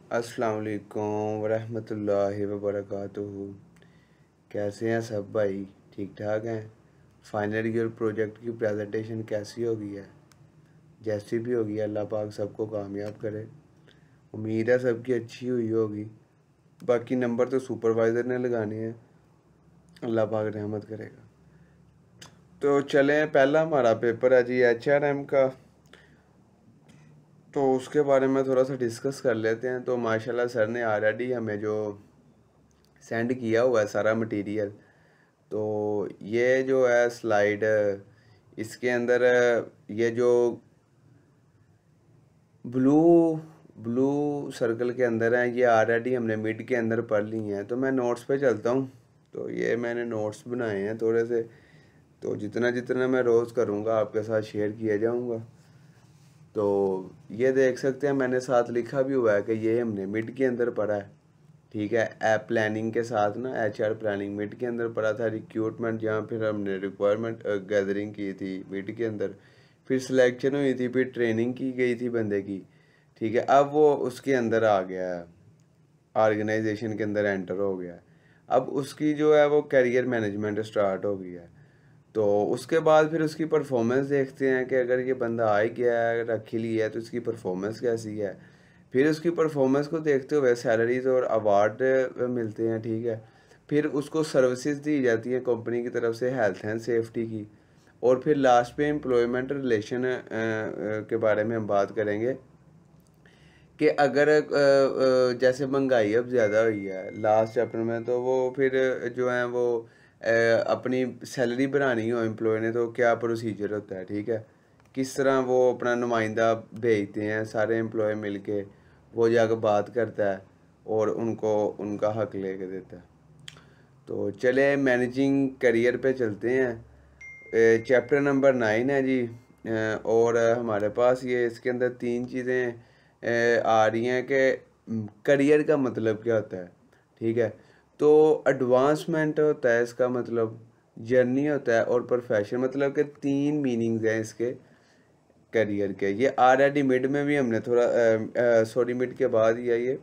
अस्सलाम वालेकुम वरहमतुल्लाहि वबरकातुहू। कैसे हैं सब भाई? ठीक ठाक हैं? फाइनल ईयर प्रोजेक्ट की प्रेजेंटेशन कैसी होगी है? जैसी भी होगी अल्लाह पाक सबको कामयाब करे। उम्मीद है सबकी अच्छी हुई होगी। बाकी नंबर तो सुपरवाइज़र ने लगाने हैं, अल्लाह पाक रहमत करेगा। तो चलें, पहला हमारा पेपर है जी HRM का, तो उसके बारे में थोड़ा सा डिस्कस कर लेते हैं। तो माशाल्लाह सर ने ऑलरेडी हमें जो सेंड किया हुआ है सारा मटेरियल, तो ये जो है स्लाइड, इसके अंदर ये जो ब्लू ब्लू सर्कल के अंदर है, ये ऑलरेडी हमने मिड के अंदर पढ़ ली हैं। तो मैं नोट्स पे चलता हूँ। तो ये मैंने नोट्स बनाए हैं थोड़े से, तो जितना जितना मैं रोज़ करूँगा आपके साथ शेयर किया जाऊँगा। तो ये देख सकते हैं, मैंने साथ लिखा भी हुआ है कि ये हमने मिड के अंदर पढ़ा है। ठीक है, ऐप प्लानिंग के साथ ना HR प्लानिंग मिड के अंदर पढ़ा था। रिक्रूटमेंट जहाँ फिर हमने रिक्वायरमेंट गैदरिंग की थी मिड के अंदर, फिर सिलेक्शन हुई थी, फिर ट्रेनिंग की गई थी बंदे की। ठीक है, अब वो उसके अंदर आ गया है, ऑर्गेनाइजेशन के अंदर एंटर हो गया है। अब उसकी जो है वो करियर मैनेजमेंट स्टार्ट हो गई है। तो उसके बाद फिर उसकी परफॉर्मेंस देखते हैं कि अगर ये बंदा आ ही गया है, रख ही लिया है, तो इसकी परफॉर्मेंस कैसी है। फिर उसकी परफॉर्मेंस को देखते हुए सैलरीज और अवार्ड मिलते हैं। ठीक है, फिर उसको सर्विसेज दी जाती हैं कंपनी की तरफ से, हेल्थ एंड सेफ्टी की। और फिर लास्ट पे एम्प्लॉयमेंट रिलेशन के बारे में हम बात करेंगे कि अगर जैसे महंगाई अब ज़्यादा हुई है लास्ट चैप्टर में, तो वो फिर जो है वो अपनी सैलरी बढ़ानी हो एम्प्लॉय ने, तो क्या प्रोसीजर होता है। ठीक है, किस तरह वो अपना नुमाइंदा भेजते हैं, सारे एम्प्लॉय मिलके वो जाकर बात करता है और उनको उनका हक लेके देता है। तो चले मैनेजिंग करियर पे चलते हैं। चैप्टर नंबर 9 है जी। और हमारे पास ये इसके अंदर 3 चीज़ें आ रही हैं कि करियर का मतलब क्या होता है। ठीक है, तो एडवांसमेंट होता है इसका मतलब, जर्नी होता है, और प्रोफेशन, मतलब कि 3 मीनिंग्स हैं इसके करियर के। ये ऑलरेडी मिड में भी हमने थोड़ा सॉरी मिड के बाद ही है ये,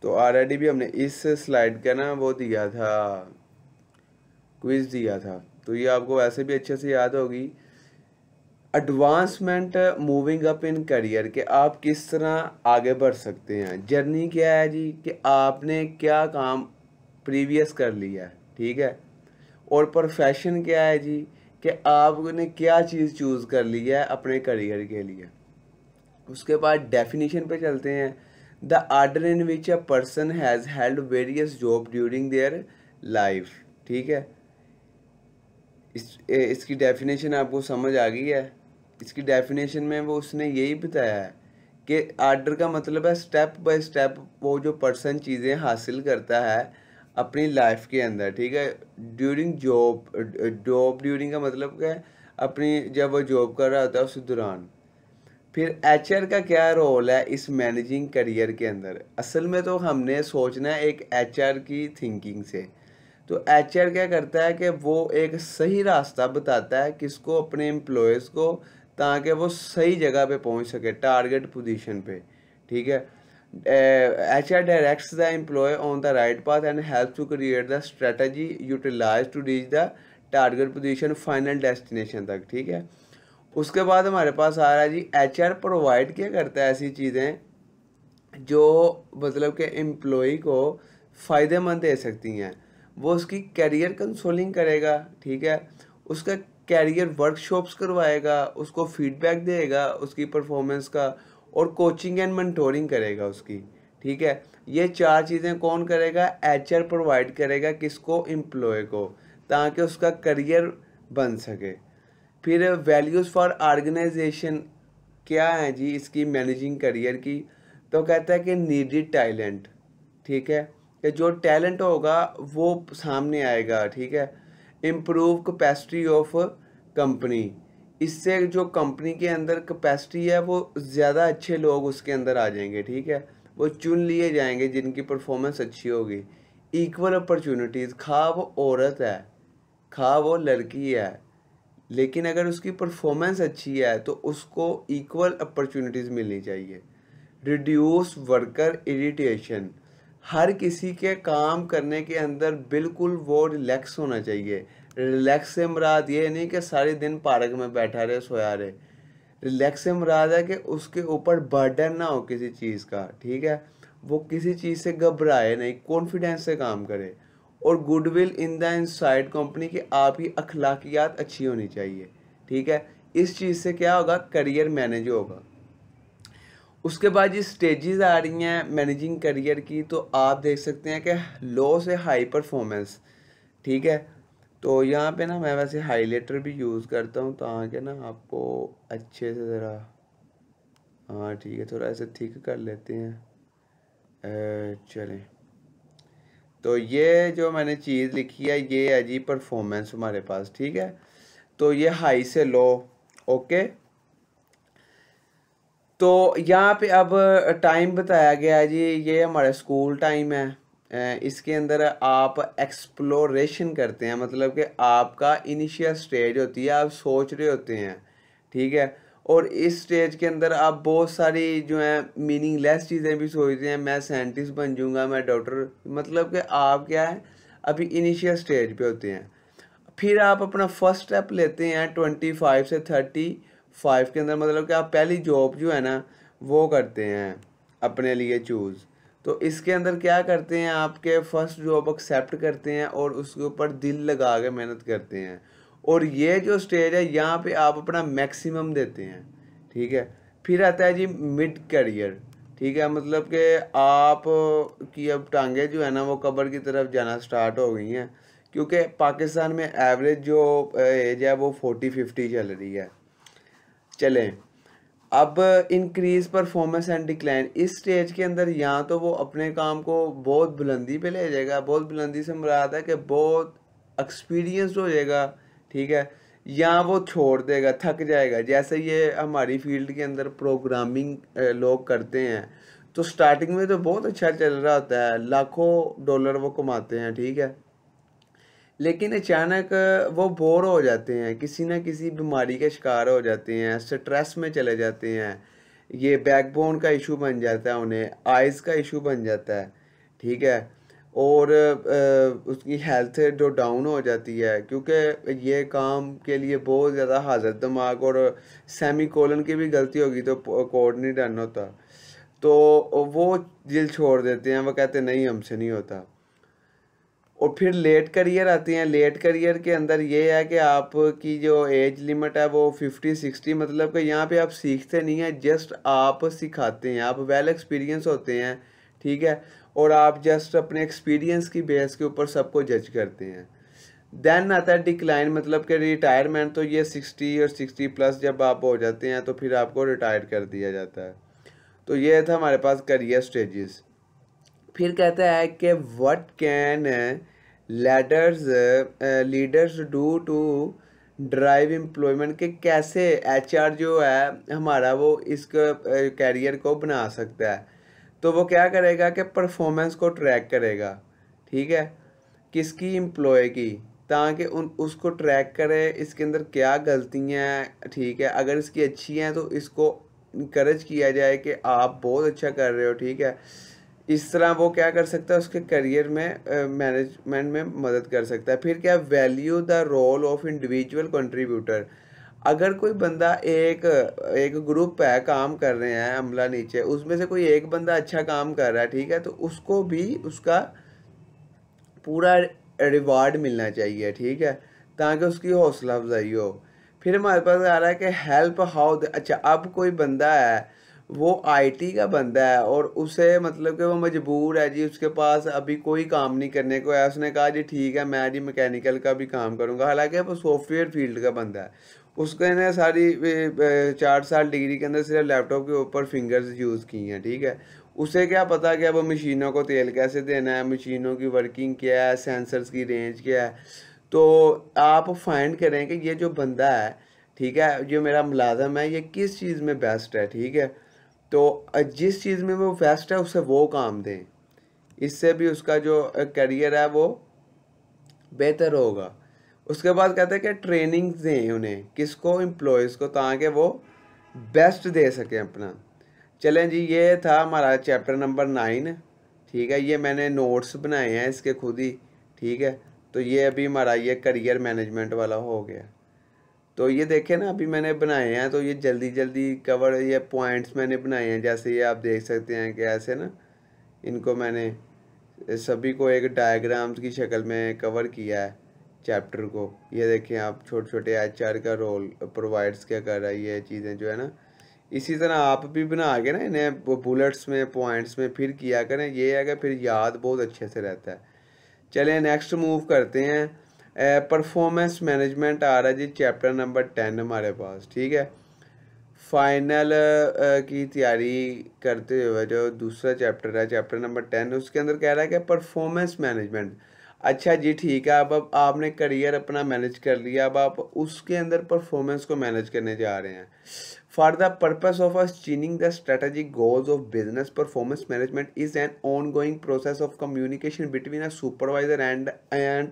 तो ऑलरेडी भी हमने इस स्लाइड का ना वो दिया था, क्विज दिया था। तो ये आपको वैसे भी अच्छे से याद होगी। Advancement, moving up in career, के आप किस तरह आगे बढ़ सकते हैं। जर्नी क्या है जी, कि आपने क्या काम प्रीवियस कर लिया है। ठीक है, और प्रोफेशन क्या है जी, कि आपने क्या चीज़ चूज़ कर लिया है अपने करियर के लिए। उसके बाद डेफिनेशन पे चलते हैं। The order in which a person has held various job during their life. ठीक है, इसकी डेफिनेशन आपको समझ आ गई है। इसकी डेफिनेशन में वो उसने यही बताया है कि आर्डर का मतलब है स्टेप बाय स्टेप वो जो पर्सन चीज़ें हासिल करता है अपनी लाइफ के अंदर। ठीक है, ड्यूरिंग जॉब, जॉब ड्यूरिंग का मतलब क्या है, अपनी जब वो जॉब कर रहा होता है उस दौरान। फिर HR का क्या रोल है इस मैनेजिंग करियर के अंदर। असल में तो हमने सोचना है एक HR की थिंकिंग से। तो HR क्या करता है कि वो एक सही रास्ता बताता है किसको, अपने एम्प्लॉयज़ को, ताकि वो सही जगह पे पहुंच सके, टारगेट पोजीशन पे। ठीक है, HR directs the employee on the right path and help to create the strategy utilize to reach the target position, final destination तक। ठीक है, उसके बाद हमारे पास आ रहा है जी HR प्रोवाइड क्या करता है ऐसी चीज़ें जो मतलब कि एम्प्लॉय को फ़ायदेमंद दे सकती हैं। वो उसकी कैरियर कंसोलिंग करेगा। ठीक है, उसका कैरियर वर्कशॉप्स करवाएगा, उसको फीडबैक देगा उसकी परफॉर्मेंस का, और कोचिंग एंड मेंटोरिंग करेगा उसकी। ठीक है, ये 4 चीज़ें कौन करेगा? HR प्रोवाइड करेगा किसको? एम्प्लॉय को, ताकि उसका करियर बन सके। फिर वैल्यूज़ फॉर ऑर्गेनाइजेशन क्या है जी इसकी मैनेजिंग करियर की? तो कहता है कि नीडेड टैलेंट। ठीक है, कि जो टैलेंट होगा वो सामने आएगा। ठीक है, इम्प्रूव कैपेसिटी ऑफ कंपनी, इससे जो कंपनी के अंदर कैपेसिटी है वो ज़्यादा अच्छे लोग उसके अंदर आ जाएंगे। ठीक है, वो चुन लिए जाएंगे जिनकी परफॉर्मेंस अच्छी होगी। इक्वल अपॉर्चुनिटीज़, खा वो औरत है, खा वो लड़की है, लेकिन अगर उसकी परफॉर्मेंस अच्छी है तो उसको इक्वल अपॉर्चुनिटीज़ मिलनी चाहिए। Reduce worker irritation. हर किसी के काम करने के अंदर बिल्कुल वो रिलैक्स होना चाहिए। रिलैक्स से मुराद ये नहीं कि सारे दिन पार्क में बैठा रहे सोया रहे। रिलैक्स से मुराद है कि उसके ऊपर बर्डन ना हो किसी चीज़ का, ठीक है। वो किसी चीज़ से घबराए नहीं, कॉन्फिडेंस से काम करे। और goodwill in the inside company की आपकी अखलाकियात अच्छी होनी चाहिए, ठीक है। इस चीज़ से क्या होगा, करियर मैनेज होगा। उसके बाद ये स्टेजेस आ रही हैं मैनेजिंग करियर की, तो आप देख सकते हैं कि लो से हाई परफॉर्मेंस, ठीक है। तो यहाँ पे ना मैं वैसे हाईलाइटर भी यूज़ करता हूँ ताकि ना आपको अच्छे से ज़रा, हाँ ठीक है, थोड़ा ऐसे थिक कर लेते हैं। चलें, तो ये जो मैंने चीज़ लिखी है ये है जी परफॉर्मेंस हमारे पास, ठीक है। तो ये हाई से लो, ओके। तो यहाँ पे अब टाइम बताया गया है जी, ये हमारा स्कूल टाइम है। इसके अंदर आप एक्सप्लोरेशन करते हैं, मतलब कि आपका इनिशियल स्टेज होती है, आप सोच रहे होते हैं, ठीक है। और इस स्टेज के अंदर आप बहुत सारी जो है मीनिंगलेस चीज़ें भी सोचते हैं, मैं साइंटिस्ट बन जाऊंगा, मैं डॉक्टर, मतलब कि आप क्या है अभी इनिशियल स्टेज पे होते हैं। फिर आप अपना फर्स्ट स्टेप लेते हैं 25 से 35 के अंदर, मतलब कि आप पहली जॉब जो है ना वो करते हैं अपने लिए चूज़। तो इसके अंदर क्या करते हैं, आपके फर्स्ट जॉब एक्सेप्ट करते हैं और उसके ऊपर दिल लगा के मेहनत करते हैं। और ये जो स्टेज है यहाँ पे आप अपना मैक्सिमम देते हैं, ठीक है। फिर आता है जी मिड करियर, ठीक है, मतलब कि आप की अब टांगे जो है ना वो कब्र की तरफ जाना स्टार्ट हो गई हैं, क्योंकि पाकिस्तान में एवरेज जो एज है वो 40-50 चल रही है। चलें, अब इंक्रीज परफॉर्मेंस एंड डिक्लाइन, इस स्टेज के अंदर यहाँ तो वो अपने काम को बहुत बुलंदी पे ले जाएगा, बहुत बुलंदी से मुराद है कि बहुत एक्सपीरियंस हो जाएगा, ठीक है। यहाँ वो छोड़ देगा, थक जाएगा। जैसे ये हमारी फील्ड के अंदर प्रोग्रामिंग लोग करते हैं, तो स्टार्टिंग में तो बहुत अच्छा चल रहा होता है, लाखों डॉलर वो कमाते हैं, ठीक है। लेकिन अचानक वो बोर हो जाते हैं, किसी ना किसी बीमारी के शिकार हो जाते हैं, स्ट्रेस में चले जाते हैं, ये बैकबोन का इशू बन जाता है, उन्हें आइज़ का इशू बन जाता है, ठीक है। और उसकी हेल्थ जो डाउन हो जाती है, क्योंकि ये काम के लिए बहुत ज़्यादा हाजिर दिमाग, और सेमी कोलन की भी गलती होगी तो कोड नहीं डन होता, तो वो दिल छोड़ देते हैं, वो कहते हैं नहीं हमसे नहीं होता। और फिर लेट करियर आती हैं। लेट करियर के अंदर ये है कि आपकी जो एज लिमिट है वो 50-60, मतलब कि यहाँ पे आप सीखते नहीं हैं, जस्ट आप सिखाते हैं, आप वेल एक्सपीरियंस होते हैं, ठीक है। और आप जस्ट अपने एक्सपीरियंस की बेस के ऊपर सबको जज करते हैं। देन आता है डिक्लाइन, मतलब कि रिटायरमेंट, तो ये 60 और 60+ जब आप हो जाते हैं तो फिर आपको रिटायर कर दिया जाता है। तो ये था हमारे पास करियर स्टेजेस। फिर कहता है कि what can leaders leaders do to drive employment, के कैसे एचआर जो है हमारा वो इस कैरियर को बना सकता है। तो वो क्या करेगा कि परफॉर्मेंस को ट्रैक करेगा, ठीक है, किसकी, एम्प्लॉय की, ताकि उन उसको ट्रैक करे इसके अंदर क्या गलतियाँ हैं, ठीक है। अगर इसकी अच्छी हैं तो इसको इनकरेज किया जाए कि आप बहुत अच्छा कर रहे हो, ठीक है। इस तरह वो क्या कर सकता है, उसके करियर में मैनेजमेंट में मदद कर सकता है। फिर क्या, value the role of individual contributor. अगर कोई बंदा एक एक ग्रुप है, काम कर रहे हैं अमला नीचे, उसमें से कोई एक बंदा अच्छा काम कर रहा है, ठीक है, तो उसको भी उसका पूरा रिवार्ड मिलना चाहिए, ठीक है, ताकि उसकी हौसला अफजाई हो। फिर हमारे पास आ रहा है कि हेल्प हाउ, अच्छा अब कोई बंदा है वो आईटी का बंदा है और उसे मतलब कि वो मजबूर है जी, उसके पास अभी कोई काम नहीं करने को है, उसने कहा जी ठीक है मैं जी मैकेनिकल का भी काम करूँगा, हालांकि वो सॉफ्टवेयर फील्ड का बंदा है। उसके ने सारी 4 साल डिग्री के अंदर सिर्फ लैपटॉप के ऊपर फिंगर्स यूज़ की हैं, ठीक है। उसे क्या पता कि अब मशीनों को तेल कैसे देना है, मशीनों की वर्किंग क्या है, सेंसर्स की रेंज क्या है। तो आप फाइंड करें कि ये जो बंदा है, ठीक है, जो मेरा मुलाजम है, ये किस चीज़ में बेस्ट है, ठीक है। तो जिस चीज़ में वो बेस्ट है उसे वो काम दें, इससे भी उसका जो करियर है वो बेहतर होगा। उसके बाद कहते हैं कि ट्रेनिंग दें उन्हें, किसको, एम्प्लॉयज़ को, ताकि वो बेस्ट दे सकें अपना। चलें जी, ये था हमारा चैप्टर नंबर 9। ठीक है, ये मैंने नोट्स बनाए हैं इसके खुद ही। ठीक है, तो ये अभी हमारा ये करियर मैनेजमेंट वाला हो गया। तो ये देखें ना, अभी मैंने बनाए हैं तो ये जल्दी जल्दी कवर, ये पॉइंट्स मैंने बनाए हैं, जैसे ये आप देख सकते हैं कि ऐसे ना इनको मैंने सभी को एक डायग्राम्स की शक्ल में कवर किया है चैप्टर को। ये देखें आप, छोटे छोटे एचआर का रोल प्रोवाइड्स क्या कर रहा है, ये चीज़ें जो है ना, इसी तरह आप भी बना के ना इन्हें बुलेट्स में पॉइंट्स में फिर किया करें। ये है कि फिर याद बहुत अच्छे से रहता है। चलिए नेक्स्ट मूव करते हैं। परफॉर्मेंस मैनेजमेंट आ रहा है जी, चैप्टर नंबर 10 हमारे पास। ठीक है, फाइनल की तैयारी करते हुए जो दूसरा चैप्टर है, चैप्टर नंबर 10, उसके अंदर कह रहा है कि परफॉर्मेंस मैनेजमेंट। अच्छा जी, ठीक है, अब आपने करियर अपना मैनेज कर लिया, अब आप उसके अंदर परफॉर्मेंस को मैनेज करने जा रहे हैं। For the purpose of achieving the strategic goals of business, performance management is an ongoing process of communication between a supervisor and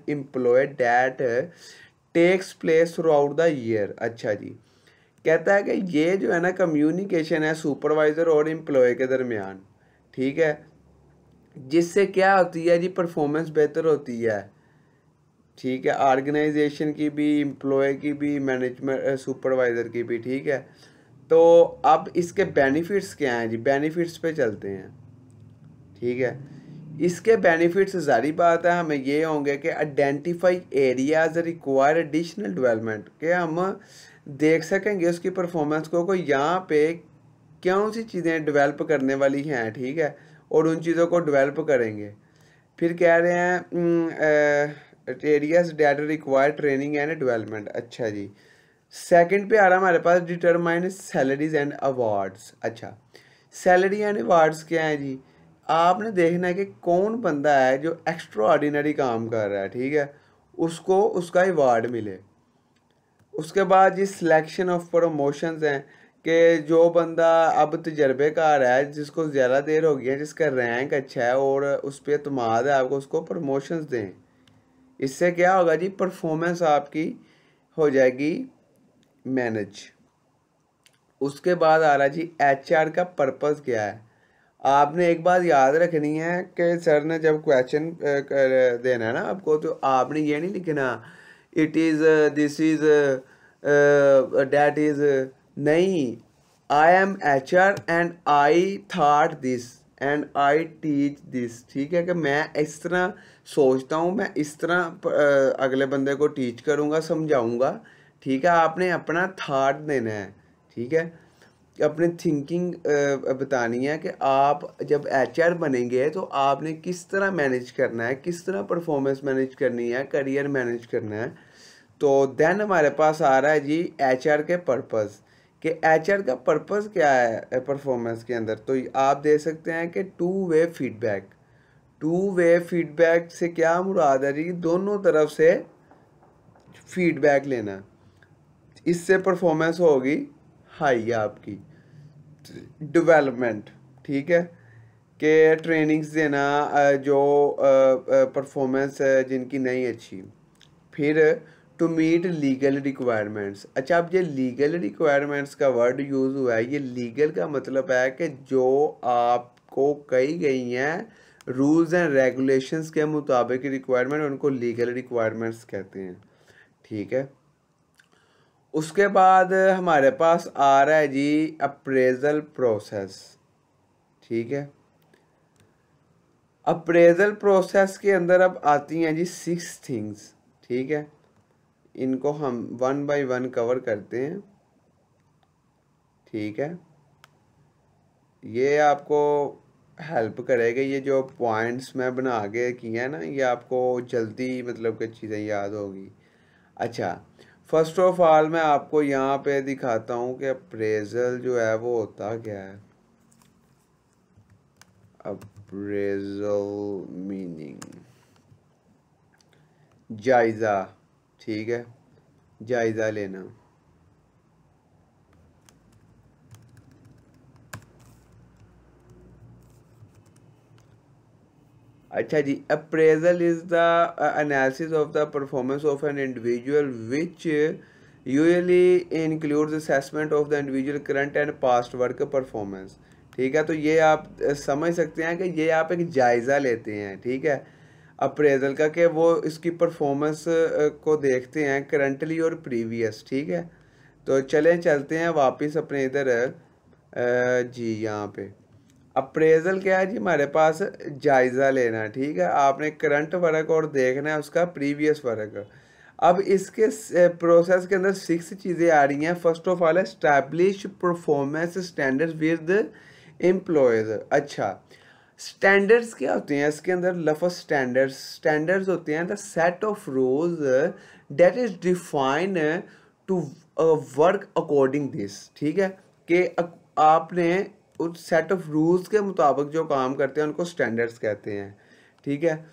employee that takes place throughout the year. अच्छा जी, कहता है कि ये जो है ना communication है सुपरवाइज़र और एम्प्लॉय के दरमियान। ठीक है, जिससे क्या होती है जी, परफॉर्मेंस बेहतर होती है। ठीक है, ऑर्गेनाइजेशन की भी, एम्प्लॉय की भी, मैनेजमेंट सुपरवाइज़र की भी। ठीक है, तो अब इसके बेनिफिट्स क्या हैं जी, बेनिफिट्स पे चलते हैं। ठीक है, इसके बेनिफिट्स जारी बात है हमें ये होंगे कि identify areas require additional development, के हम देख सकेंगे उसकी परफॉर्मेंस को यहाँ पे कौन सी चीज़ें डेवलप करने वाली हैं। ठीक है, और उन चीज़ों को डेवलप करेंगे। फिर कह रहे हैं areas that require training and development. अच्छा जी, सेकंड पे आ रहा है हमारे पास डिटरमाइन सैलरीज एंड अवार्ड्स। अच्छा, सैलरी एंड अवार्ड्स क्या है जी, आपने देखना है कि कौन बंदा है जो एक्स्ट्रा ऑर्डिनरी काम कर रहा है। ठीक है, उसको उसका अवार्ड मिले। उसके बाद जी सिलेक्शन ऑफ प्रमोशंस हैं, कि जो बंदा अब तजर्बेकार है, जिसको ज़्यादा देर हो गई है, जिसका रैंक अच्छा है और उस पर एतमाद है आपको, उसको प्रमोशंस दें। इससे क्या होगा जी, परफॉर्मेंस आपकी हो जाएगी मैनेज। उसके बाद आ रहा जी एचआर का पर्पस क्या है। आपने एक बात याद रखनी है कि सर ने जब क्वेश्चन देना है ना आपको, तो आपने ये नहीं लिखना it is this is that is, नहीं, I am HR and I thought this and I teach this. ठीक है, कि मैं इस तरह सोचता हूँ, मैं इस तरह अगले बंदे को टीच करूँगा, समझाऊँगा। ठीक है, आपने अपना थाट देना है। ठीक है, अपनी थिंकिंग बतानी है कि आप जब एचआर बनेंगे तो आपने किस तरह मैनेज करना है, किस तरह परफॉर्मेंस मैनेज करनी है, करियर मैनेज करना है। तो देन हमारे पास आ रहा है जी एचआर के पर्पस, कि एचआर का पर्पस क्या है परफॉर्मेंस के अंदर। तो आप दे सकते हैं कि two way feedback. Two way feedback से क्या मुराद है जी, दोनों तरफ से फीडबैक लेना, इससे परफॉर्मेंस होगी हाई आपकी। डेवलपमेंट, ठीक है, कि ट्रेनिंग्स देना जो परफॉर्मेंस जिनकी नहीं अच्छी। फिर टू मीट लीगल रिक्वायरमेंट्स। अच्छा, अब ये लीगल रिक्वायरमेंट्स का वर्ड यूज़ हुआ है, ये लीगल का मतलब है कि जो आपको कही गई हैं रूल्स एंड रेगुलेशंस के मुताबिक रिक्वायरमेंट, उनको लीगल रिक्वायरमेंट्स कहते हैं। ठीक है, उसके बाद हमारे पास आ रहा है जी अप्रेजल प्रोसेस। ठीक है, अप्रेजल प्रोसेस के अंदर अब आती हैं जी 6 थिंग्स। ठीक है, इनको हम 1 बाय 1 कवर करते हैं। ठीक है, ये आपको हेल्प करेगा, ये जो पॉइंट्स मैं बना के किए हैं ना, ये आपको जल्दी मतलब कि चीज़ें याद होगी। अच्छा, फर्स्ट ऑफ ऑल मैं आपको यहाँ पे दिखाता हूँ कि अप्रेजल जो है वो होता क्या है। अप्रेजल मीनिंग जायज़ा। ठीक है, जायज़ा लेना। अच्छा जी, appraisal is the analysis of the performance of an individual which usually includes assessment of the individual current and past work performance. ठीक है। तो ये आप समझ सकते हैं कि ये आप एक जायज़ा लेते हैं, ठीक है, अप्रेजल का, कि वो इसकी परफॉर्मेंस को देखते हैं करंटली और प्रीवियस, ठीक है। तो चलें चलते हैं वापस अपने इधर जी यहाँ पे अप्रेजल क्या है जी, हमारे पास जायज़ा लेना है, ठीक है। आपने करंट वर्क और देखना है उसका प्रीवियस वर्क। अब इसके प्रोसेस के अंदर 6 चीज़ें आ रही हैं। First of all establish performance standards with employees. अच्छा, स्टैंडर्ड्स क्या होते हैं इसके अंदर? लफ्ज़ स्टैंडर्ड्स होते हैं the set of rules that is define to work according this, ठीक है, कि आपने उस सेट ऑफ रूल्स के मुताबिक जो काम करते हैं उनको स्टैंडर्ड्स कहते हैं, ठीक है।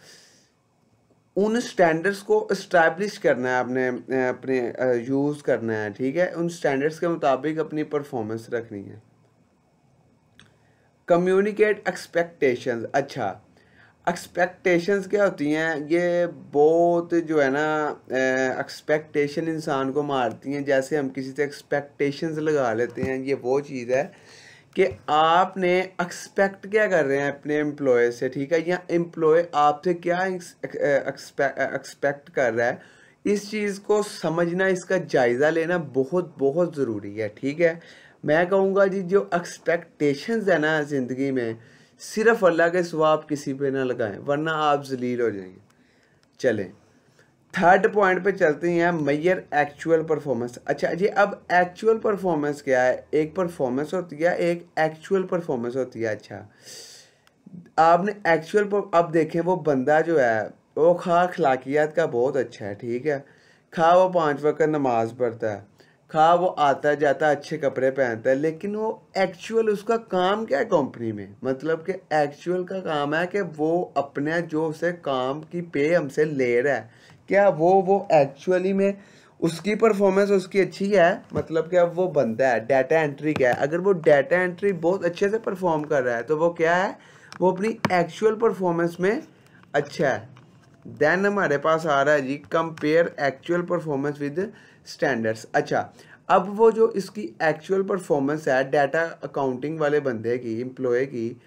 उन स्टैंडर्ड्स को इस्टेब्लिश करना है आपने, अपने यूज़ करना है, ठीक है। उन स्टैंडर्ड्स के मुताबिक अपनी परफॉर्मेंस रखनी है। Communicate expectations. अच्छा, एक्सपेक्टेशंस क्या होती हैं? ये बहुत जो है ना, एक्सपेक्टेशन इंसान को मारती हैं। जैसे हम किसी से एक्सपेक्टेशंस लगा लेते हैं, ये वो चीज़ है कि आपने एक्सपेक्ट क्या कर रहे हैं अपने एम्प्लॉय से, ठीक है, या एम्प्लॉय आपसे क्या एक्सपेक्ट कर रहा है। इस चीज़ को समझना, इसका जायज़ा लेना बहुत बहुत ज़रूरी है, ठीक है। मैं कहूँगा जी, जो एक्सपेक्टेशंस है ना ज़िंदगी में, सिर्फ अल्लाह के सिवा आप किसी पे ना लगाएं, वरना आप जलील हो जाएंगे। चलें थर्ड पॉइंट पे चलते हैं, मैयर एक्चुअल परफॉर्मेंस। अच्छा जी, अब एक्चुअल परफॉर्मेंस क्या है? एक परफॉर्मेंस होती है, एक एक्चुअल परफॉर्मेंस होती है। अच्छा, आपने अब देखें, वो बंदा जो है वो खा अखलाकियात का बहुत अच्छा है, ठीक है, खा वो 5 वक्त नमाज पढ़ता है, खा वो आता जाता अच्छे कपड़े पहनता है, लेकिन वो एक्चुअल उसका काम क्या है कंपनी में? मतलब कि एक्चुअल का काम है कि वो अपने जो उसे काम की पे हमसे ले रहा है, क्या वो एक्चुअली में उसकी परफॉर्मेंस उसकी अच्छी है? मतलब कि अब वो बंदा है डाटा एंट्री क्या है, अगर वो डाटा एंट्री बहुत अच्छे से परफॉर्म कर रहा है तो वो क्या है? वो अपनी एक्चुअल परफॉर्मेंस में अच्छा है। देन हमारे पास आ रहा है जी, compare actual performance with standards. अच्छा, अब वो जो इसकी एक्चुअल परफॉर्मेंस है डाटा अकाउंटिंग वाले बंदे की, एम्प्लॉय की,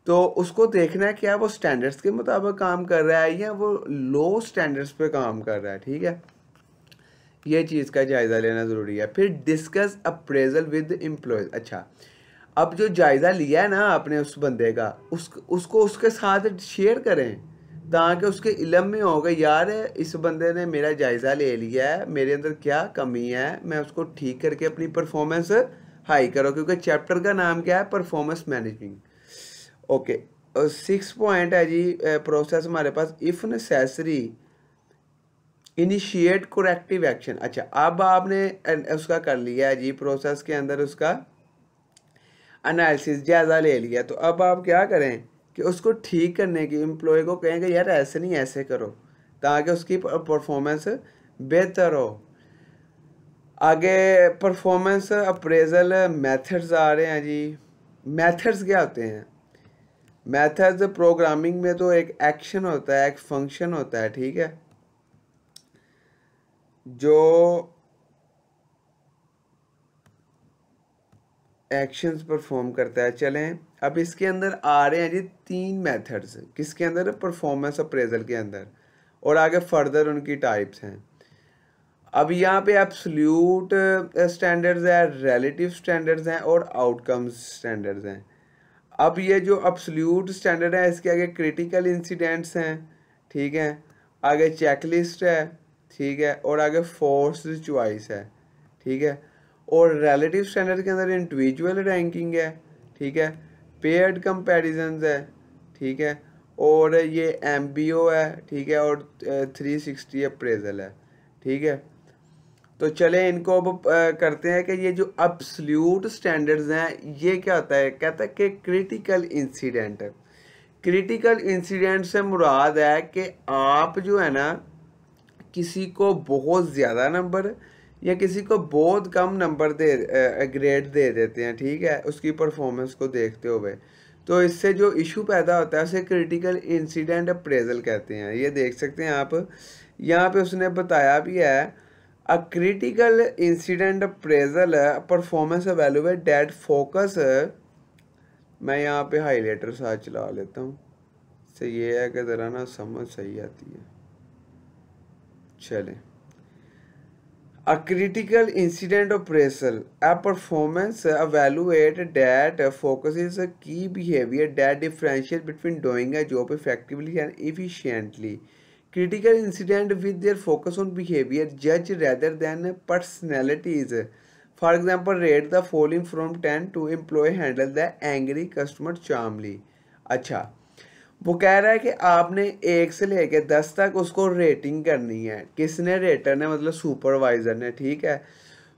तो उसको देखना है क्या वो स्टैंडर्ड्स के मुताबिक काम कर रहा है या वो लो स्टैंडर्ड्स पे काम कर रहा है, ठीक है। ये चीज़ का जायज़ा लेना ज़रूरी है। फिर डिस्कस अप्रेजल विद एम्प्लॉयज़। अच्छा, अब जो जायज़ा लिया है ना आपने उस बंदे का, उसको उसके साथ शेयर करें, ताकि उसके इल्म में होगा, यार इस बंदे ने मेरा जायज़ा ले लिया है, मेरे अंदर क्या कमी है, मैं उसको ठीक करके अपनी परफॉर्मेंस हाई करो, क्योंकि चैप्टर का नाम क्या है? Performance management. ओके, 6 पॉइंट है जी, प्रोसेस हमारे पास, if necessary initiate corrective action. अच्छा, अब आपने उसका कर लिया है जी, प्रोसेस के अंदर उसका एनालिसिस जायज़ा ले लिया, तो अब आप क्या करें कि उसको ठीक करने की, एम्प्लॉय को कहेंगे यार ऐसे नहीं ऐसे करो, ताकि उसकी परफॉर्मेंस बेहतर हो। आगे परफॉर्मेंस अप्रेजल मेथड्स आ रहे हैं जी। मेथड्स क्या होते हैं? मेथड्स प्रोग्रामिंग में तो एक एक्शन होता है, एक फंक्शन होता है, ठीक है, जो एक्शंस परफॉर्म करता है। चलें अब इसके अंदर आ रहे हैं जी 3 मेथड्स, किसके अंदर? परफॉर्मेंस अप्रेजल के अंदर, और आगे फर्दर उनकी टाइप्स हैं। अब यहाँ पे एब्सोल्यूट स्टैंडर्ड्स है, रिलेटिव स्टैंडर्ड्स हैं और आउटकम्स स्टैंडर्ड्स हैं। अब ये जो एब्सोल्यूट स्टैंडर्ड है, इसके आगे क्रिटिकल इंसिडेंट्स हैं, ठीक है, आगे चेकलिस्ट है, ठीक है, और आगे फोर्स्ड चॉइस है, ठीक है, और रिलेटिव स्टैंडर्ड के अंदर इंडिविजुअल रैंकिंग है, ठीक है, पेयर्ड कंपैरिजंस है, ठीक है, और ये एमबीओ है, ठीक है, और 360 अप्रेजल है, ठीक है। तो चले इनको अब करते हैं कि ये जो अब्सोल्यूट स्टैंडर्ड्स हैं, ये क्या होता है? कहता है कि क्रिटिकल इंसिडेंट। क्रिटिकल इंसिडेंट से मुराद है कि आप जो है ना, किसी को बहुत ज़्यादा नंबर या किसी को बहुत कम नंबर ग्रेड दे देते हैं, ठीक है, उसकी परफॉर्मेंस को देखते हुए। तो इससे जो इशू पैदा होता है उसे क्रिटिकल इंसिडेंट अप्रेजल कहते हैं। ये देख सकते हैं आप, यहाँ पे उसने बताया भी है, a critical incident appraisal performance evaluate that focus मैं यहाँ पे हाईलाइटर साथ चला लेता हूँ, से ये है कि ज़रा ना समझ सही आती है। चलें, a critical incident appraisal, a performance evaluate that focuses a key behavior that differentiates between doing a job effectively and efficiently. Critical incident with their focus on behavior judge rather than personalities. For example, rate the following from 10 to employee handle the angry customer charmly. अच्छा, वो कह रहा है कि आपने 1 से लेकर 10 तक उसको रेटिंग करनी है। किसने? रेटर ने, मतलब सुपरवाइज़र ने, ठीक है।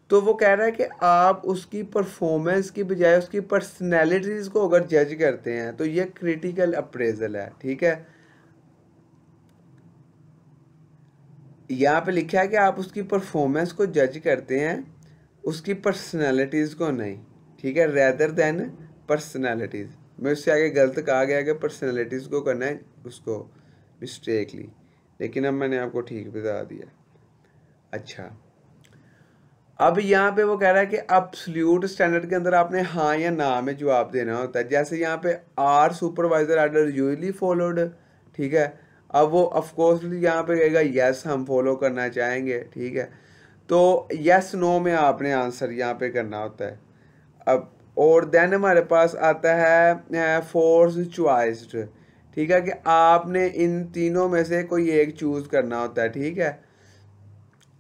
तो वो कह रहा है कि आप उसकी परफॉर्मेंस की बजाय उसकी पर्सनैलिटीज़ को अगर जज करते हैं तो ये क्रिटिकल अप्रेजल है, ठीक है। यहाँ पे लिखा है कि आप उसकी परफॉर्मेंस को जज करते हैं, उसकी पर्सनैलिटीज़ को नहीं, ठीक है, रेदर देन पर्सनैलिटीज़। मैं उससे आगे गलत कहा गया कि पर्सनैलिटीज़ को करना है उसको मिस्टेकली, लेकिन अब मैंने आपको ठीक बता दिया। अच्छा, अब यहाँ पे वो कह रहा है कि एब्सोल्यूट स्टैंडर्ड के अंदर आपने हाँ या ना में जवाब देना होता है। जैसे यहाँ पे our supervisor order usually followed, ठीक है। अब वो ऑफकोर्सली यहाँ पे कहेगा यस हम फॉलो करना चाहेंगे, ठीक है। तो यस नो में आपने आंसर यहाँ पे करना होता है। अब और देन हमारे पास आता है फोर्स चॉइस्ड, ठीक है, कि आपने इन तीनों में से कोई एक चूज करना होता है, ठीक है,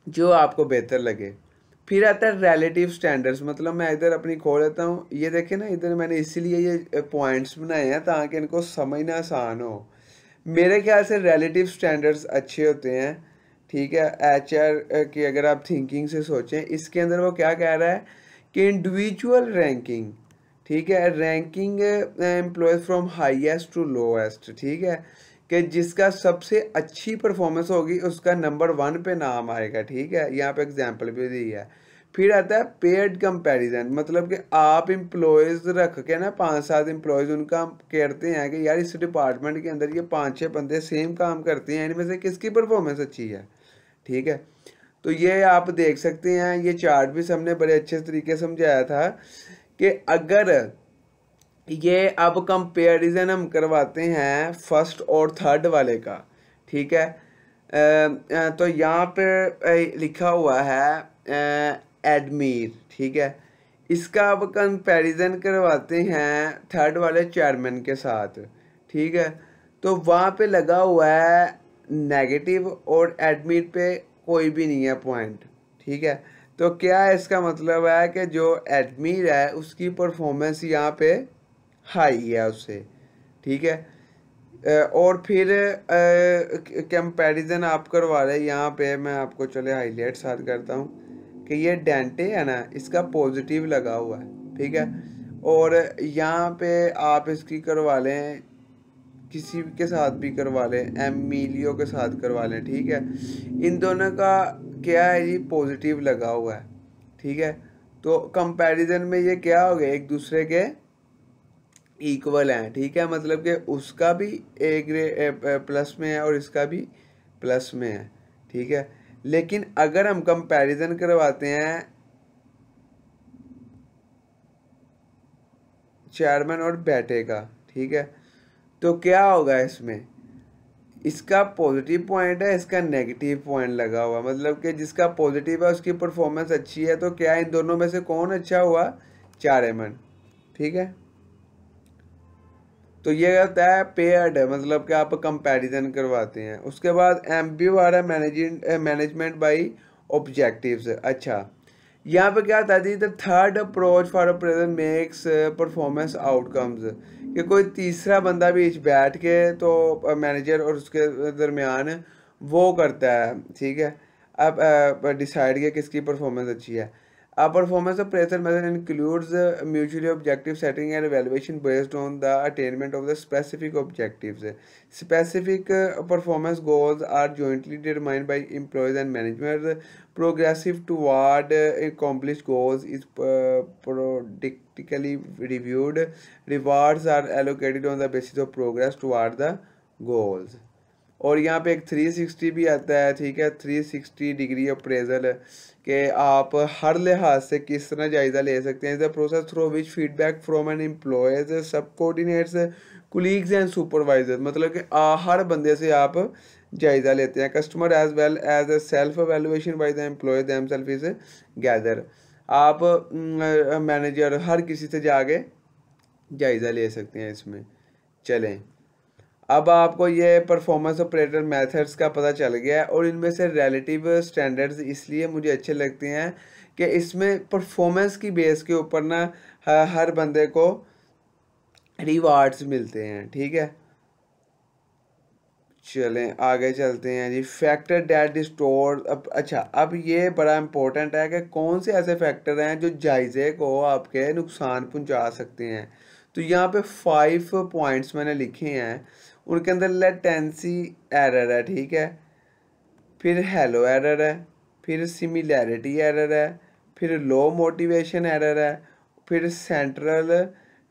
जो आपको बेहतर लगे। फिर आता है रिलेटिव स्टैंडर्ड्स, मतलब मैं इधर अपनी खोल लेता हूँ, ये देखें ना, इधर मैंने इसीलिए ये पॉइंट्स बनाए हैं ताकि इनको समझना आसान हो। मेरे ख्याल से रिलेटिव स्टैंडर्ड्स अच्छे होते हैं, ठीक है। HR की अगर आप थिंकिंग से सोचें, इसके अंदर वो क्या कह रहा है कि इंडिविजुअल रैंकिंग, ठीक है, ranking employees from highest to lowest, ठीक है, कि जिसका सबसे अच्छी परफॉर्मेंस होगी उसका नंबर 1 पे नाम आएगा, ठीक है। यहाँ पे एग्जांपल भी दी है। फिर आता है पेड कंपैरिजन, मतलब कि आप एम्प्लॉयज़ रख के ना 5-7 एम्प्लॉयज़, उनका कहते हैं कि यार इस डिपार्टमेंट के अंदर ये 5-6 बंदे सेम काम करते हैं, इनमें से किसकी परफॉर्मेंस अच्छी है, ठीक है। तो ये आप देख सकते हैं, ये चार्ट भी हमने बड़े अच्छे तरीके से समझाया था कि अगर ये अब कंपेरिजन हम करवाते हैं फर्स्ट और थर्ड वाले का, ठीक है। तो यहाँ पे लिखा हुआ है एडमीर, ठीक है। इसका अब कंपैरिजन करवाते हैं थर्ड वाले चेयरमैन के साथ, ठीक है। तो वहाँ पे लगा हुआ है नेगेटिव और एडमिट पे कोई भी नहीं है पॉइंट, ठीक है। तो क्या इसका मतलब है कि जो एडमिट है उसकी परफॉर्मेंस यहाँ पे हाई है उससे, ठीक है। और फिर कंपैरिजन आप करवा रहे, यहाँ पे मैं आपको चले हाईलाइट साथ करता हूँ कि ये डेंटे है ना, इसका पॉजिटिव लगा हुआ है, ठीक है। और यहाँ पे आप इसकी करवा लें, किसी के साथ भी करवा लें, एमिलियो के साथ करवा लें, ठीक है। इन दोनों का क्या है जी, पॉजिटिव लगा हुआ है, ठीक है। तो कंपैरिजन में ये क्या हो गया, एक दूसरे के इक्वल हैं, ठीक है, मतलब कि उसका भी ए ग्रेड प्लस में है और इसका भी प्लस में है, ठीक है। लेकिन अगर हम कंपैरिजन करवाते हैं चेयरमैन और बैटे का, ठीक है, तो क्या होगा इसमें, इसका पॉजिटिव पॉइंट है, इसका नेगेटिव पॉइंट लगा हुआ, मतलब कि जिसका पॉजिटिव है उसकी परफॉर्मेंस अच्छी है, तो क्या इन दोनों में से कौन अच्छा हुआ, चेयरमैन, ठीक है। तो ये होता है पेयर्ड है, मतलब कि आप कंपैरिजन करवाते हैं। उसके बाद MBO आ रहा है मैनेजमेंट बाई ऑब्जेक्टिव्स। अच्छा, यहाँ पे क्या था जी, the third approach for a present makes performance outcomes, कि कोई तीसरा बंदा बीच बैठ के तो मैनेजर और उसके दरमियान वो करता है, ठीक है, अब डिसाइड किया किसकी परफॉर्मेंस अच्छी है। A performance appraisal method includes mutually objective setting and evaluation based on the attainment of the specific objectives. Specific performance goals are jointly determined by employees and management. Progressive toward accomplished goals is periodically reviewed. Rewards are allocated on the basis of progress toward the goals. और यहाँ पे एक 360 भी आता है, ठीक है, 360 degree appraisal कि आप हर लिहाज से किस तरह जायज़ा ले सकते हैं। The process through which feedback from an employees sub coordinates colleagues and supervisor, मतलब कि हर बंदे से आप जायज़ा लेते हैं। Customer as well as a self evaluation by the employee them self is gather, आप मैनेजर हर किसी से जाके जायज़ा ले सकते हैं इसमें। चलें, अब आपको ये परफॉर्मेंस ऑपरेटर मेथड्स का पता चल गया है, और इनमें से रिलेटिव स्टैंडर्ड्स इसलिए मुझे अच्छे लगते हैं कि इसमें परफॉर्मेंस की बेस के ऊपर ना हर बंदे को रिवार्ड्स मिलते हैं, ठीक है। चलें आगे चलते हैं जी। फैक्टर डैट डिस्टोर, अब अच्छा, अब ये बड़ा इंपॉर्टेंट है कि कौन से ऐसे फैक्टर हैं जो जायज़े को आपके नुकसान पहुंचा सकते हैं। तो यहाँ पे 5 पॉइंट्स मैंने लिखे हैं, उनके अंदर लेटेंसी एरर है, ठीक है, फिर हेलो एरर है, फिर सिमिलैरिटी एरर है, फिर लो मोटिवेशन एरर है, फिर सेंट्रल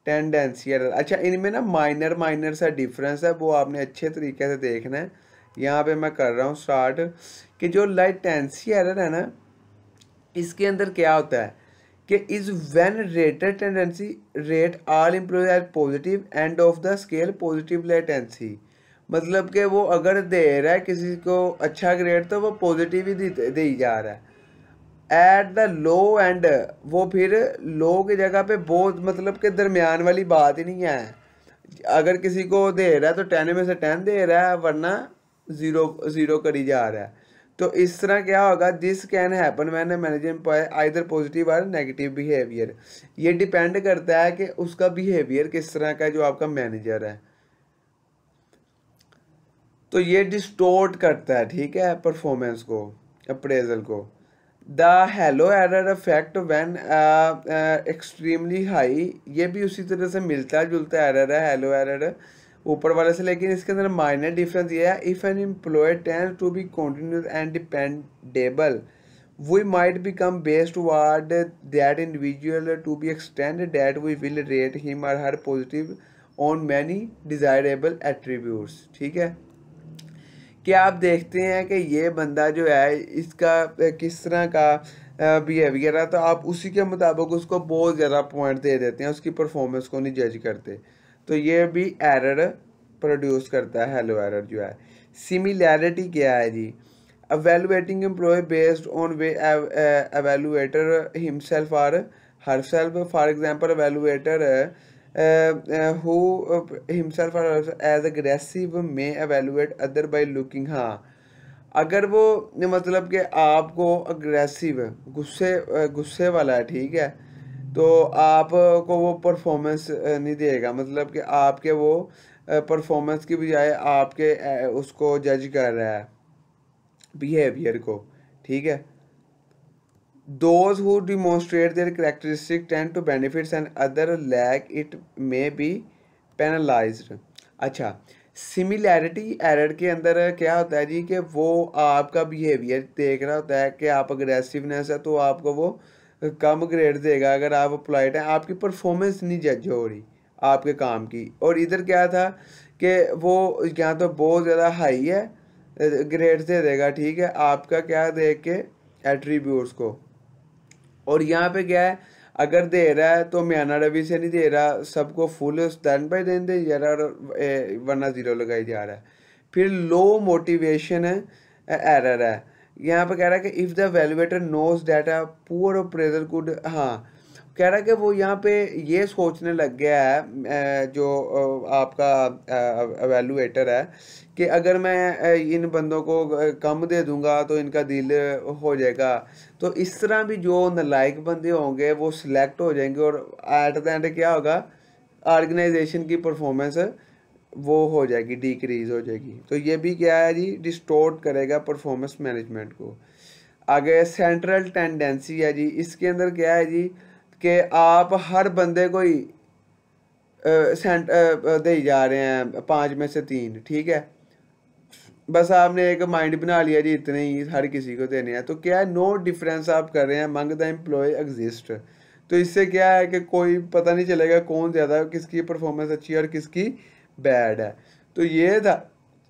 टेंडेंसी एरर। अच्छा, इनमें ना माइनर माइनर सा डिफरेंस है, वो आपने अच्छे तरीके से देखना है। यहाँ पे मैं कर रहा हूँ स्टार्ट कि जो लेटेंसी एरर है ना, इसके अंदर क्या होता है कि is when rated tendency rate all employee at positive end of the scale positive latency, मतलब कि वो अगर दे रहा है किसी को अच्छा ग्रेड तो वो पॉजिटिव ही दे ही जा रहा है। एट द लो एंड, वो फिर लो की जगह पे बहुत, मतलब कि दरमियान वाली बात ही नहीं है। अगर किसी को दे रहा है तो 10 में से 10 दे रहा है, वरना ज़ीरो ज़ीरो करी जा रहा है। तो इस तरह क्या होगा, this can happen when manager employee either positive और नेगेटिव बिहेवियर। ये डिपेंड करता है कि उसका बिहेवियर किस तरह का है जो आपका मैनेजर है, तो ये डिस्टोर्ट करता है, ठीक है, परफॉर्मेंस को, अप्रेजल को। The hello error effect when extremely high, ये भी उसी तरह से मिलता जुलता एरर है, हेलो एरर ऊपर वाले से, लेकिन इसके अंदर माइनर डिफरेंस ये है, if an employee tends to be continuous and dependable we might become based toward that individual to be extended that we will rate him or her positive on many desirable attributes, ठीक है। कि आप देखते हैं कि ये बंदा जो है इसका किस तरह का बिहेवियर है, तो आप उसी के मुताबिक उसको बहुत ज़्यादा पॉइंट दे देते हैं, उसकी परफॉर्मेंस को नहीं जज करते। तो ये भी एरर प्रोड्यूस करता है, हेलो एरर जो है। सिमिलैरिटी क्या है जी, evaluating employee based on way evaluator himself or herself, for example evaluator who himself or herself as aggressive may evaluate other by looking, हाँ, अगर वो मतलब कि आपको अग्रेसिव गुस्से वाला है, ठीक है, तो आपको वो परफॉर्मेंस नहीं देगा, मतलब कि आपके वो परफॉर्मेंस की बजाय आपके उसको जज कर रहा है, बिहेवियर को, ठीक है। Those who demonstrate their characteristic tend to benefits and other lack it may be penalized। अच्छा, सिमिलैरिटी एरर के अंदर क्या होता है जी कि वो आपका बिहेवियर देख रहा होता है कि आप अग्रेसिवनेस है तो आपको वो कम ग्रेड देगा, अगर आप पोलाइट हैं आपकी परफॉर्मेंस नहीं जज हो रही आपके काम की। और इधर क्या था कि वो यहाँ तो बहुत ज़्यादा हाई है, ग्रेड दे देगा, ठीक है, आपका क्या देख के एट्रीब्यूट्स को। और यहाँ पे क्या है, अगर दे रहा है तो म्याना रवि से नहीं दे रहा, सबको फुल स्टैंड बाई देन दे जा रहा है, और वरना ज़ीरो लगाई जा रहा है। फिर लो मोटिवेशन एरर है, यहाँ पे कह रहा है कि if the valuator knows data poor appraisal could, हाँ, कह रहा है कि वो यहाँ पे ये सोचने लग गया है जो आपका एवेलुएटर है कि अगर मैं इन बंदों को कम दे दूंगा तो इनका दिल हो जाएगा। तो इस तरह भी जो नालायक बंदे होंगे वो सिलेक्ट हो जाएंगे, और एट द एंड क्या होगा, ऑर्गेनाइजेशन की परफॉर्मेंस वो हो जाएगी, डिक्रीज हो जाएगी। तो ये भी क्या है जी, डिस्टोर्ट करेगा परफॉर्मेंस मैनेजमेंट को। आगे सेंट्रल टेंडेंसी है जी, इसके अंदर क्या है जी कि आप हर बंदे को ही दे जा रहे हैं 5 में से 3, ठीक है, बस आपने एक माइंड बना लिया जी इतने ही हर किसी को देने हैं। तो क्या है, नो डिफरेंस आप कर रहे हैं अमंग द एम्प्लॉय एग्जिस्ट। तो इससे क्या है कि कोई पता नहीं चलेगा कौन ज़्यादा, किसकी परफॉर्मेंस अच्छी है और किसकी बैड है। तो ये था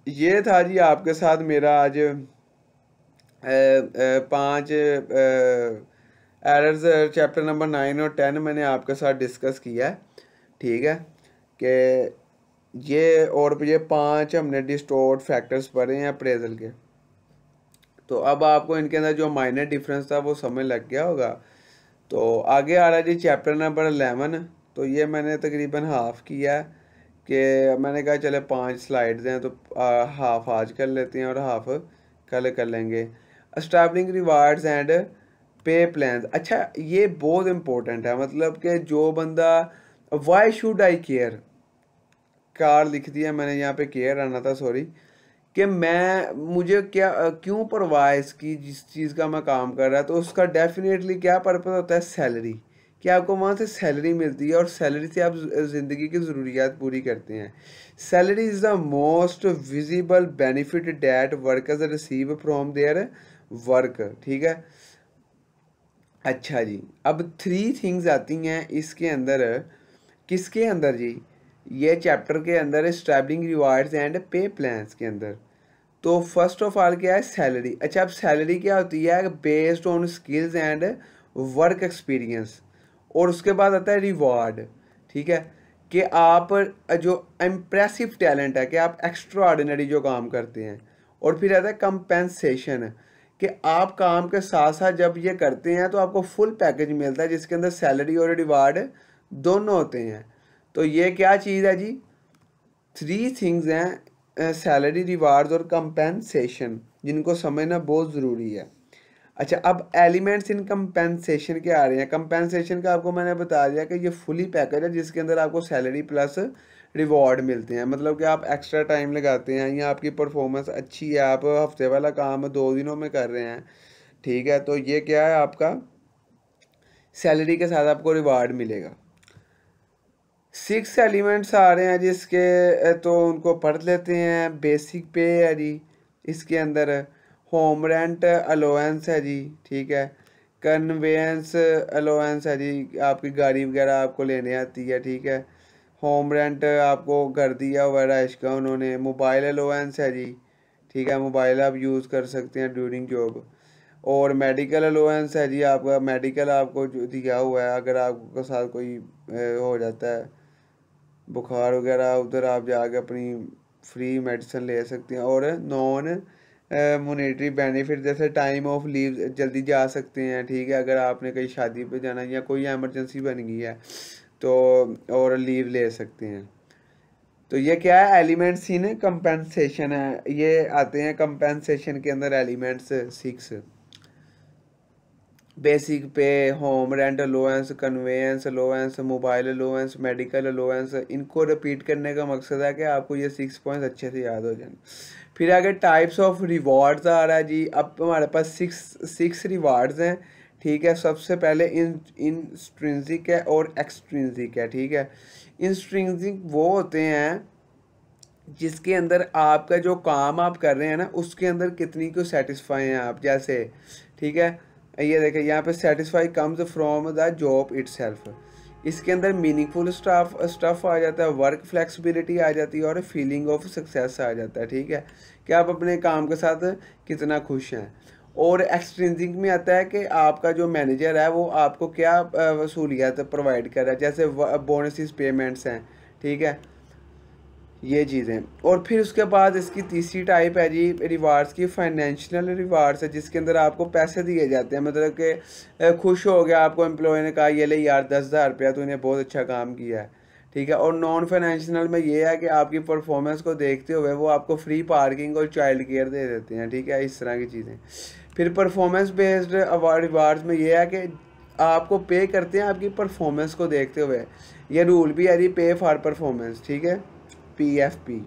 ये था जी आपके साथ मेरा आज 5 एरर्स चैप्टर नंबर 9 और 10 मैंने आपके साथ डिस्कस किया है। ठीक है कि ये 5 हमने डिस्टोर्ट फैक्टर्स पढ़े हैं अप्रेजल के। तो अब आपको इनके अंदर जो माइनर डिफरेंस था वो समझ लग गया होगा। तो आगे आ रहा है जी चैप्टर नंबर 11। तो ये मैंने तकरीबन हाफ किया है कि मैंने कहा चले 5 स्लाइड्स हैं तो हाफ आज कर लेते हैं और हाफ कल कर लेंगे। एस्टैब्लिशिंग रिवार्ड्स एंड पे प्लान्स, अच्छा ये बहुत इंपॉर्टेंट है। मतलब कि जो बंदा why should I care, car लिख दिया मैंने, यहाँ पे केयर आना था, सॉरी, कि मुझे क्यों परवाह है इसकी, जिस चीज़ का मैं काम कर रहा है। तो उसका डेफिनेटली क्या पर्पस होता है, सैलरी, कि आपको वहाँ से सैलरी मिलती है और सैलरी से आप ज़िंदगी की ज़रूरियात पूरी करते हैं। Salary is the most visible benefit that workers receive from their work. ठीक है, अच्छा जी, अब 3 थिंग्स आती हैं इसके अंदर, किसके अंदर जी, ये चैप्टर के अंदर एस्टैब्लिशिंग रिवार्ड्स एंड पे प्लान्स के अंदर। तो फर्स्ट ऑफ ऑल क्या है, सैलरी। अच्छा, अब सैलरी क्या होती है, based on skills and work experience. और उसके बाद आता है रिवार्ड। ठीक है, कि आप जो इम्प्रेसिव टैलेंट है, कि आप एक्स्ट्रा ऑर्डिनरी जो काम करते हैं। और फिर आता है कंपेंसेशन, कि आप काम के साथ साथ जब ये करते हैं तो आपको फुल पैकेज मिलता है जिसके अंदर सैलरी और रिवार्ड दोनों होते हैं। तो ये क्या चीज़ है जी, 3 थिंग्स हैं, सैलरी, रिवार्ड्स और कंपेंसेशन, जिनको समझना बहुत ज़रूरी है। अच्छा, अब एलिमेंट्स इन कंपेंसेशन के आ रहे हैं। कंपेंसेशन का आपको मैंने बता दिया कि ये फुली पैकेज है जिसके अंदर आपको सैलरी प्लस रिवॉर्ड मिलते हैं। मतलब कि आप एक्स्ट्रा टाइम लगाते हैं या आपकी परफॉर्मेंस अच्छी है, आप हफ्ते वाला काम 2 दिनों में कर रहे हैं। ठीक है, तो ये क्या है, आपका सैलरी के साथ आपको रिवार्ड मिलेगा। 6 एलिमेंट्स आ रहे हैं जिसके, तो उनको पढ़ लेते हैं। बेसिक पे है जी, इसके अंदर होम रेंट अलोवेंस है जी। ठीक है, कन्वेंस अलोवेंस है जी, आपकी गाड़ी वगैरह आपको लेने आती है। ठीक है, होम रेंट आपको घर दिया हुआ है इसका उन्होंने। मोबाइल अलोवेंस है जी, ठीक है, मोबाइल आप यूज़ कर सकते हैं ड्यूरिंग जॉब। और मेडिकल अलोवेंस है जी, आपका मेडिकल आपको जो दिया हुआ है, अगर आपके साथ कोई हो जाता है बुखार वगैरह, उधर आप जाके अपनी फ्री मेडिसिन ले सकते हैं। और नॉन मोनेटरी बेनिफिट जैसे टाइम ऑफ लीव, जल्दी जा सकते हैं। ठीक है, अगर आपने कहीं शादी पे जाना है या कोई एमरजेंसी बन गई है तो और लीव ले सकते हैं। तो ये क्या है, एलिमेंट्स इन कंपेंसेशन है, ये आते हैं कंपेंसेशन के अंदर elements 6। Basic pay, home rent allowance, conveyance allowance, mobile allowance, medical allowance. इनको रिपीट करने का मकसद है कि आपको ये 6 पॉइंट्स अच्छे से याद हो जाए। फिर आगे टाइप्स ऑफ रिवार्ड्स आ रहा है जी। अब हमारे पास 6 रिवार्ड्स हैं। ठीक है, सबसे पहले इंस्ट्रिंसिक है और एक्सट्रिंसिक है। ठीक है, इंस्ट्रिंसिक वो होते हैं जिसके अंदर आपका जो काम आप कर रहे हैं ना, उसके अंदर कितनी को सेटिस्फाई हैं आप। जैसे, ठीक है, ये देखें यहाँ पे satisfy comes from the job itself. इसके अंदर मीनिंगफुल स्टफ आ जाता है, वर्क फ्लेक्सिबिलिटी आ जाती है और फीलिंग ऑफ सक्सेस आ जाता है। ठीक है, कि आप अपने काम के साथ कितना खुश हैं। और एक्सट्रिंसिक में आता है कि आपका जो मैनेजर है वो आपको क्या वसूलियत प्रोवाइड कर रहा है, जैसे बोनसेस पेमेंट्स हैं। ठीक है, ये चीज़ें। और फिर उसके बाद इसकी तीसरी टाइप है जी रिवार्ड्स की, फाइनेंशियल रिवार्ड्स है, जिसके अंदर आपको पैसे दिए जाते हैं। मतलब कि खुश हो गया, आपको एम्प्लॉय ने कहा ये ले यार 10,000 रुपया, तूने बहुत अच्छा काम किया है। ठीक है, और नॉन फाइनेंशियल में ये है कि आपकी परफॉर्मेंस को देखते हुए वो आपको फ्री पार्किंग और चाइल्ड केयर दे देते हैं। ठीक है, इस तरह की चीज़ें। फिर परफॉर्मेंस बेस्ड रिवार्ड्स में ये है कि आपको पे करते हैं आपकी परफॉर्मेंस को देखते हुए। ये रूल भी है जी, पे फॉर परफॉर्मेंस। ठीक है, PFP,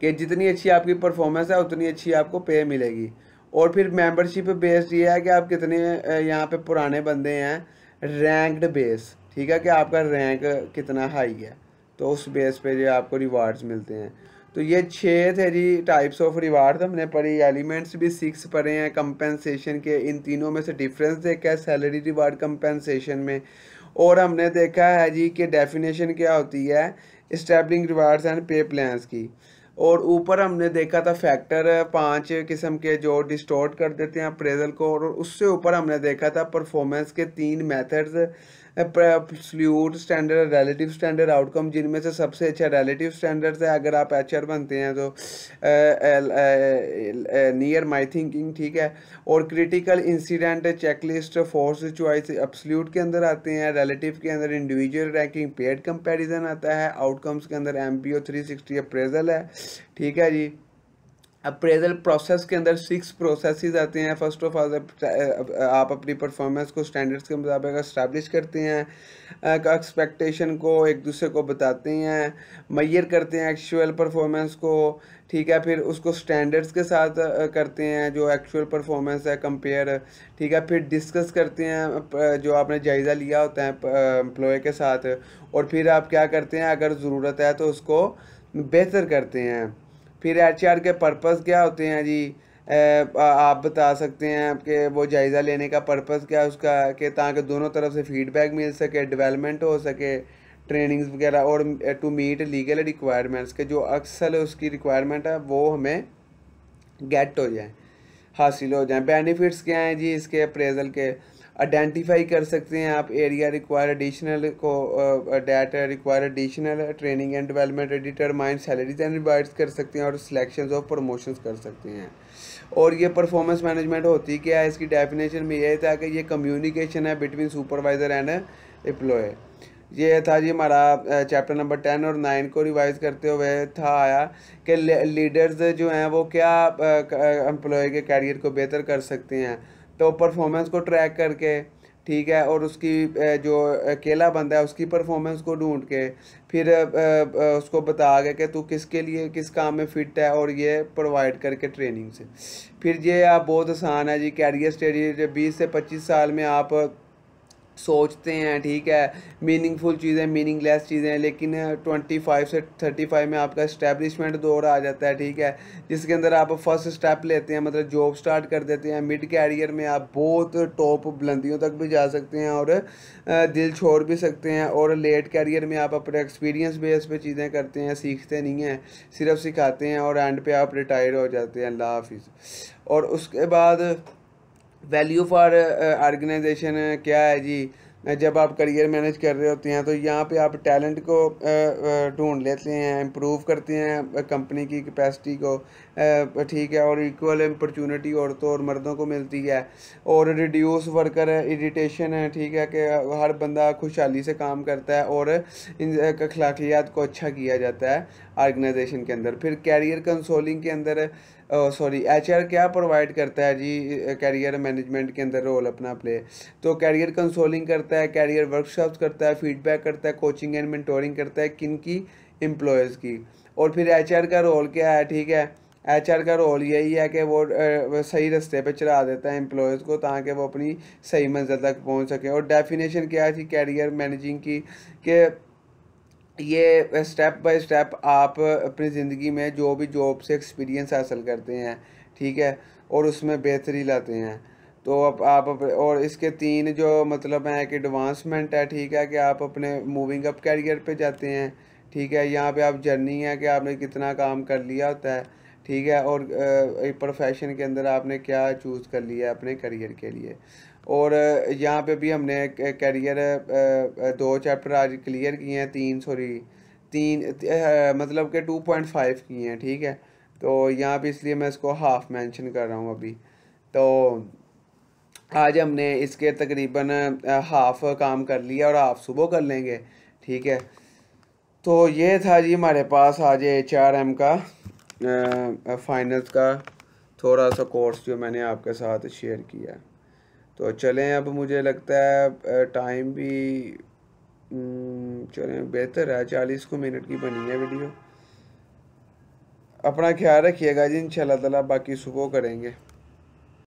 कि जितनी अच्छी आपकी परफॉर्मेंस है उतनी अच्छी आपको पे मिलेगी। और फिर मेंबरशिप बेस्ड ये है कि आप कितने यहाँ पे पुराने बंदे हैं, रैंक्ड बेस। ठीक है, कि आपका रैंक कितना हाई है, तो उस बेस पे जो आपको रिवार्ड्स मिलते हैं। तो ये 6 थे जी टाइप्स ऑफ रिवार्ड हमने पढ़ी। एलिमेंट्स भी 6 पढ़े हैं कंपेंसेशन के। इन तीनों में से डिफरेंस देखा है सैलरी, रिवार्ड, कंपेंसेशन में। और हमने देखा है जी कि डेफिनेशन क्या होती है इस्टेब्लिशिंग रिवार्ड्स एंड पे प्लान्स की। और ऊपर हमने देखा था फैक्टर 5 किस्म के जो डिस्टोर्ट कर देते हैं अप्रेजल को, और उससे ऊपर हमने देखा था परफॉर्मेंस के 3 methods, absolute standard, relative standard, outcome, जिनमें से सबसे अच्छा रिलेटिव स्टैंडर्ड्स है अगर आप एचआर बनते हैं तो नियर माई थिंकिंग, ठीक है। और critical incident checklist, force choice absolute के अंदर आते हैं, रिलेटिव के अंदर इंडिविजुअल रैंकिंग पेड कंपैरिजन आता है, आउटकम्स के अंदर एमपीओ 360 अप्रेजल है, ठीक है जी। अप्रेजल प्रोसेस के अंदर 6 प्रोसेसेस आते हैं। फर्स्ट ऑफ ऑल आप अपनी परफॉर्मेंस को स्टैंडर्ड्स के मुताबिक इस्टेब्लिश करते हैं, एक्सपेक्टेशन को एक दूसरे को बताते हैं, मैयर करते हैं एक्चुअल परफॉर्मेंस को, ठीक है। फिर उसको स्टैंडर्ड्स के साथ करते हैं जो एक्चुअल परफॉर्मेंस है कंपेयर, ठीक है। फिर डिस्कस करते हैं जो आपने जायज़ा लिया होता है एम्प्लॉय के साथ, और फिर आप क्या करते हैं अगर ज़रूरत है तो उसको बेहतर करते हैं। फिर एचआर के पर्पस क्या होते हैं जी, आप बता सकते हैं कि वो जायज़ा लेने का पर्पस क्या है उसका, कि ताकि दोनों तरफ से फीडबैक मिल सके, डेवलपमेंट हो सके, ट्रेनिंग्स वगैरह, और टू मीट लीगल रिक्वायरमेंट्स के जो अक्सर उसकी रिक्वायरमेंट है वो हमें गेट हो जाए, हासिल हो जाए। बेनिफिट्स क्या हैं जी इसके अप्रेजल के, आइडेंटिफाई कर सकते हैं आप एरिया रिक्वायर एडिशनल को, data require additional training and development, determine salaries and rewards कर सकते हैं, और सिलेक्शंस ऑफ प्रमोशंस कर सकते हैं। और ये परफॉर्मेंस मैनेजमेंट होती क्या है, इसकी डेफिनेशन में ये था कि ये कम्युनिकेशन है बिटवीन सुपरवाइज़र एंड एम्प्लॉय। ये था जी हमारा चैप्टर नंबर 10 और 9 को रिवाइज करते हुए था आया कि लीडर्स जो हैं वो क्या एम्प्लॉय के कैरियर को बेहतर कर सकते हैं, तो परफॉर्मेंस को ट्रैक करके, ठीक है, और उसकी जो अकेला बंदा है उसकी परफॉर्मेंस को ढूंढ के, फिर उसको बता के कि तू किसके लिए किस काम में फिट है, और ये प्रोवाइड करके ट्रेनिंग से। फिर ये आप बहुत आसान है जी, कैरियर स्टडी 20 से 25 साल में आप सोचते हैं, ठीक है, मीनिंगफुल चीज़ें, मीनिंगलेस चीज़ें, लेकिन 25 से 35 में आपका इस्टेब्लिशमेंट दौर आ जाता है, ठीक है, जिसके अंदर आप फर्स्ट स्टेप लेते हैं, मतलब जॉब स्टार्ट कर देते हैं। मिड कैरियर में आप बहुत टॉप बुलंदियों तक भी जा सकते हैं और दिल छोड़ भी सकते हैं, और लेट कैरियर में आप अपने एक्सपीरियंस बेस पे चीज़ें करते हैं, सीखते नहीं हैं, सिर्फ सिखाते हैं, और एंड पे आप रिटायर हो जाते हैं, अल्लाह हाफिज़। और उसके बाद वैल्यू फॉर ऑर्गेनाइजेशन क्या है जी, जब आप करियर मैनेज कर रहे होते हैं तो यहाँ पे आप टैलेंट को ढूंढ लेते हैं, इम्प्रूव करते हैं कंपनी की कैपेसिटी को, ठीक है, और इक्वल अपॉर्चुनिटी औरतों और मर्दों को मिलती है, और रिड्यूस वर्कर इरिटेशन है, ठीक है, कि हर बंदा खुशहाली से काम करता है, और इन अखलाकियात को अच्छा किया जाता है ऑर्गेनाइजेशन के अंदर। फिर कैरियर कंसोलिंग के अंदर एचआर क्या प्रोवाइड करता है जी कैरियर मैनेजमेंट के अंदर रोल अपना प्ले, तो कैरियर कंसोलिंग करता है, कैरियर वर्कशॉप्स करता है, फीडबैक करता है, कोचिंग एंड मेंटोरिंग करता है, किन की, एम्प्लॉयज़ की। और फिर एचआर का रोल क्या है, ठीक है, एचआर का रोल यही है कि वो सही रास्ते पे चला देता है एम्प्लॉयज़ को, ताकि वो अपनी सही मंजिल तक पहुंच सके। और डेफिनेशन क्या है जी कैरियर मैनेजिंग की, कि ये स्टेप बाय स्टेप आप अपनी ज़िंदगी में जो भी जॉब से एक्सपीरियंस हासिल करते हैं, ठीक है, और उसमें बेहतरी लाते हैं, तो अब और इसके 3 जो मतलब है कि एडवांसमेंट है, ठीक है, कि आप अपने मूविंग अप कैरियर पे जाते हैं, ठीक है, यहाँ पे आप जर्नी है कि आपने कितना काम कर लिया होता है, ठीक है, और एक प्रोफेशन के अंदर आपने क्या चूज़ कर लिया है अपने करियर के लिए। और यहाँ पे भी हमने करियर 2 चैप्टर आज क्लियर किए हैं, 3 सॉरी 3 मतलब कि 2.5 किए हैं, ठीक है, तो यहाँ पे इसलिए मैं इसको हाफ मेंशन कर रहा हूँ अभी। तो आज हमने इसके तकरीबन हाफ काम कर लिया, और हाफ सुबह कर लेंगे, ठीक है। तो ये था जी हमारे पास आज HRM का फाइनल्स का थोड़ा सा कोर्स जो मैंने आपके साथ शेयर किया। तो चलें, अब मुझे लगता है टाइम भी चलें बेहतर है, 40 को मिनट की बनी है वीडियो। अपना ख्याल रखिएगा जी, इंशाल्लाह ताला बाकी सुबह करेंगे।